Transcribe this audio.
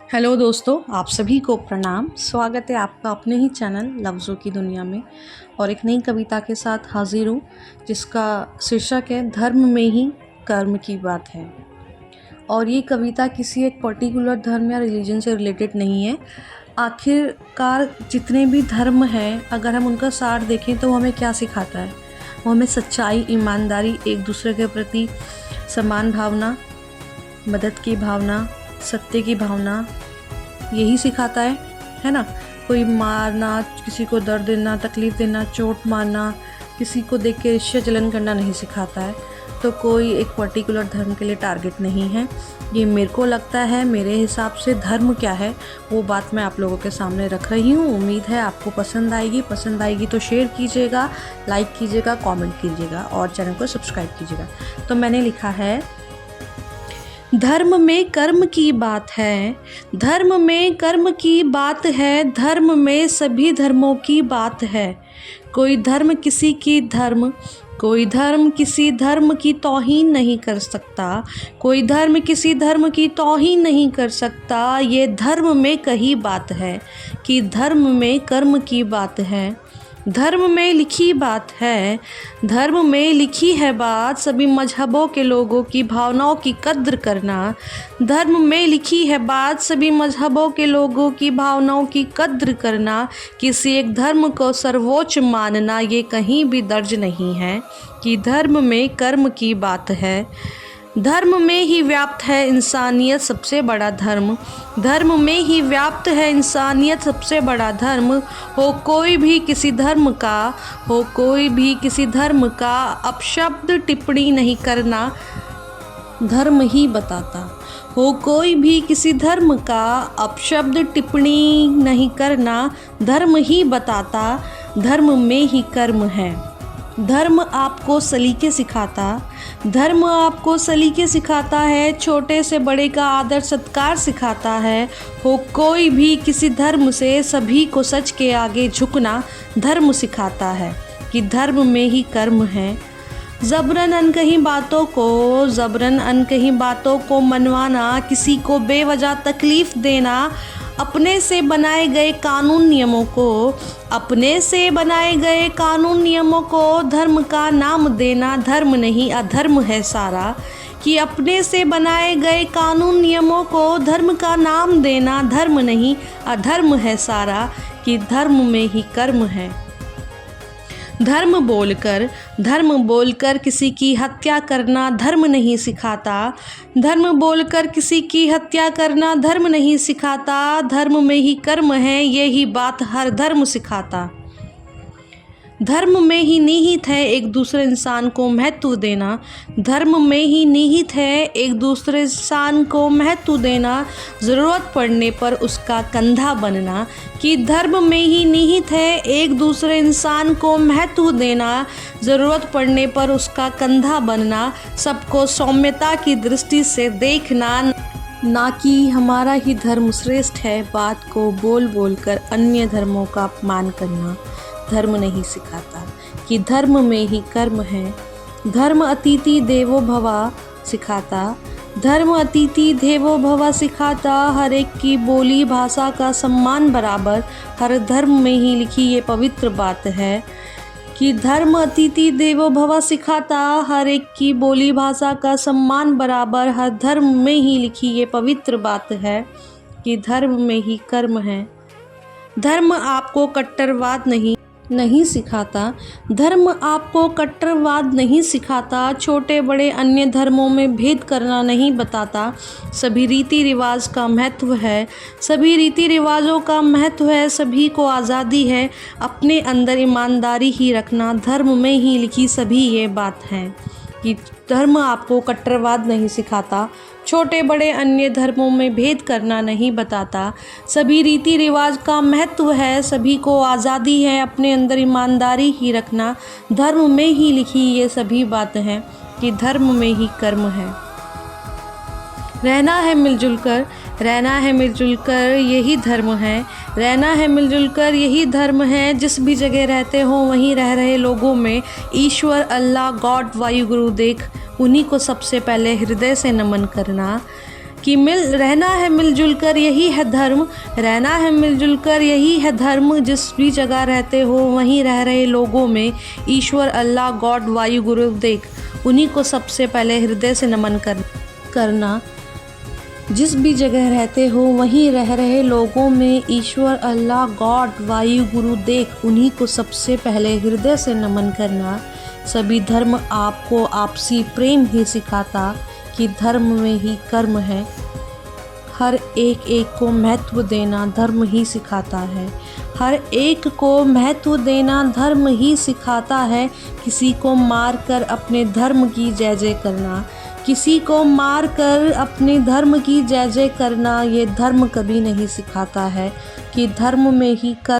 Hello दोस्तों, आप सभी को प्रणाम। स्वागत है आपका अपने ही चैनल लफ्ज़ों की दुनिया में और एक नई कविता के साथ हाजिर हूँ जिसका शीर्षक है धर्म में ही कर्म की बात है। और ये कविता किसी एक पर्टिकुलर धर्म या रिलीजन से रिलेटेड नहीं है। आखिरकार जितने भी धर्म हैं, अगर हम उनका सार देखें तो हमें क्या सिखाता है? वो हमें सच्चाई, ईमानदारी, एक दूसरे के प्रति समान भावना, मदद की भावना, सत्य की भावना, यही सिखाता है ना। कोई मारना, किसी को दर्द देना, तकलीफ़ देना, चोट मारना, किसी को देख के ईर्ष्या जलन करना नहीं सिखाता है। तो कोई एक पर्टिकुलर धर्म के लिए टारगेट नहीं है। ये मेरे को लगता है, मेरे हिसाब से धर्म क्या है वो बात मैं आप लोगों के सामने रख रही हूँ। उम्मीद है आपको पसंद आएगी तो शेयर कीजिएगा, लाइक कीजिएगा, कमेंट कीजिएगा और चैनल को सब्सक्राइब कीजिएगा। तो मैंने लिखा है, धर्म में कर्म की बात है, धर्म में कर्म की बात है, धर्म में सभी धर्मों की बात है। कोई धर्म किसी की तौहीन नहीं कर सकता, कोई धर्म किसी धर्म की तौहीन नहीं कर सकता। ये धर्म में कही बात है कि धर्म में कर्म की बात है। धर्म में लिखी बात है, धर्म में लिखी है बात, सभी मजहबों के लोगों की भावनाओं की कद्र करना। धर्म में लिखी है बात, सभी मजहबों के लोगों की भावनाओं की कद्र करना। किसी एक धर्म को सर्वोच्च मानना ये कहीं भी दर्ज नहीं है कि धर्म में कर्म की बात है। धर्म में ही व्याप्त है इंसानियत सबसे बड़ा धर्म, धर्म में ही व्याप्त है इंसानियत सबसे बड़ा धर्म। हो कोई भी किसी धर्म का अपशब्द टिप्पणी नहीं करना, धर्म ही बताता। हो कोई भी किसी धर्म का अपशब्द टिप्पणी नहीं करना, धर्म ही बताता। धर्म में ही कर्म है, धर्म आपको सलीके सिखाता है, छोटे से बड़े का आदर सत्कार सिखाता है। हो कोई भी किसी धर्म से सभी को सच के आगे झुकना, धर्म सिखाता है कि धर्म में ही कर्म है। ज़बरन अनकही बातों को मनवाना, किसी को बेवजह तकलीफ़ देना, अपने से बनाए गए कानून नियमों को धर्म का नाम देना, धर्म नहीं अधर्म है सारा। कि अपने से बनाए गए कानून नियमों को धर्म का नाम देना, धर्म नहीं अधर्म है सारा। कि धर्म में ही कर्म है। धर्म बोलकर किसी की हत्या करना धर्म नहीं सिखाता, धर्म बोलकर किसी की हत्या करना धर्म नहीं सिखाता। धर्म में ही कर्म है, यही बात हर धर्म सिखाता। धर्म में ही निहित है एक दूसरे इंसान को महत्व देना, धर्म में ही निहित है एक दूसरे इंसान को महत्व देना, ज़रूरत पड़ने पर उसका कंधा बनना। कि धर्म में ही निहित है एक दूसरे इंसान को महत्व देना, ज़रूरत पड़ने पर उसका कंधा बनना। सबको सौम्यता की दृष्टि से देखना, ना कि हमारा ही धर्म श्रेष्ठ है, बात को बोल कर अन्य धर्मों का अपमान करना, धर्म नहीं सिखाता। कि धर्म में ही कर्म है। धर्म अतिथि देवो भव सिखाता, हर एक की बोली भाषा का सम्मान बराबर, हर धर्म में ही लिखी ये पवित्र बात है। कि धर्म अतिथि देवो भव सिखाता, हर एक की बोली भाषा का सम्मान बराबर, हर धर्म में ही लिखी ये पवित्र बात है। कि धर्म में ही कर्म है। धर्म आपको कट्टरवाद नहीं सिखाता, धर्म आपको कट्टरवाद नहीं सिखाता, छोटे बड़े अन्य धर्मों में भेद करना नहीं बताता। सभी रीति रिवाज का महत्व है, सभी रीति रिवाजों का महत्व है, सभी को आज़ादी है अपने अंदर ईमानदारी ही रखना, धर्म में ही लिखी सभी ये बात है। कि धर्म आपको कट्टरवाद नहीं सिखाता, छोटे बड़े अन्य धर्मों में भेद करना नहीं बताता, सभी रीति रिवाज का महत्व है, सभी को आज़ादी है अपने अंदर ईमानदारी ही रखना, धर्म में ही लिखी ये सभी बातें हैं। कि धर्म में ही कर्म है। रहना है मिलजुल कर यही धर्म है, रहना है मिलजुल कर यही धर्म है। जिस भी जगह रहते हो वहीं रह रहे लोगों में ईश्वर, अल्लाह, गॉड, वायु, गुरु देख, उन्हीं को सबसे पहले हृदय से नमन करना। कि रहना है मिलजुल कर यही है धर्म, रहना है मिलजुल कर यही है धर्म। जिस भी जगह रहते हो वहीं रह रहे लोगों में ईश्वर, अल्लाह, गॉड, वायु, गुरु देख, उन्हीं को सबसे पहले हृदय से नमन करना। जिस भी जगह रहते हो वहीं रह रहे लोगों में ईश्वर, अल्लाह, गॉड, वायु, गुरु देख, उन्हीं को सबसे पहले हृदय से नमन करना। सभी धर्म आपको आपसी प्रेम ही सिखाता कि धर्म में ही कर्म है। हर एक को महत्व देना धर्म ही सिखाता है। हर एक को महत्व देना धर्म ही सिखाता है। किसी को मारकर अपने धर्म की जय जय करना, किसी को मारकर अपने धर्म की जय जय करना, ये धर्म कभी नहीं सिखाता है कि धर्म में ही कर्म